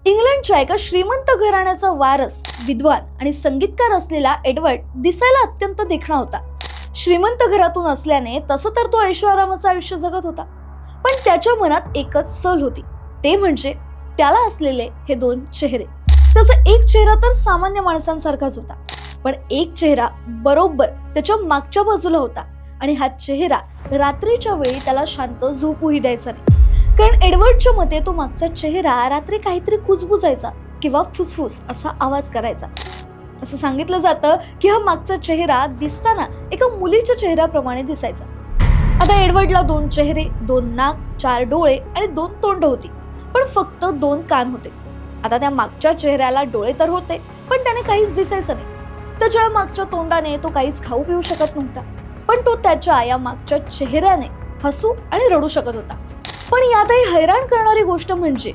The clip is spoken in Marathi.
इंग्लंडच्या एका श्रीमंत घराण्याचा वारस, विद्वान आणि संगीतकार असलेला एडवर्ड दिसायला अत्यंत देखणा होता. श्रीमंत घरातून असल्याने तसं तर तो ऐशोआरामाचं आयुष्य जगत होता, पण त्याच्या मनात एकच सल होती, ते म्हणजे त्याला असलेले हे दोन चेहरे. त्याचा एक चेहरा तर सामान्य माणसांसारखाच होता, पण एक चेहरा बरोबर त्याच्या मागच्या बाजूला होता आणि हा चेहरा रात्रीच्या वेळी त्याला शांत झोपूही द्यायचा नाही. कारण एडवर्डच्या मते तो मागचा चेहरा रात्री काहीतरी कुजबुजायचा किंवा फुसफुस असा आवाज करायचा. असं सांगितलं जातं की हा मागचा चेहरा दिसताना एका मुलीच्या चेहऱ्याप्रमाणे दिसायचा. आता एडवर्डला दोन चेहरे, दोन नाक, चार डोळे आणि दोन तोंड होती, पण फक्त दोन कान होते. आता त्या मागच्या चेहऱ्याला डोळे तर होते, पण त्याने काहीच दिसायचं नाही. त्याच्या मागच्या तोंडाने तो काहीच खाऊ पिऊ शकत नव्हता, पण तो त्याच्या या मागच्या चेहऱ्याने हसू आणि रडू शकत होता. पण यातही हैराण करणारी गोष्ट म्हणजे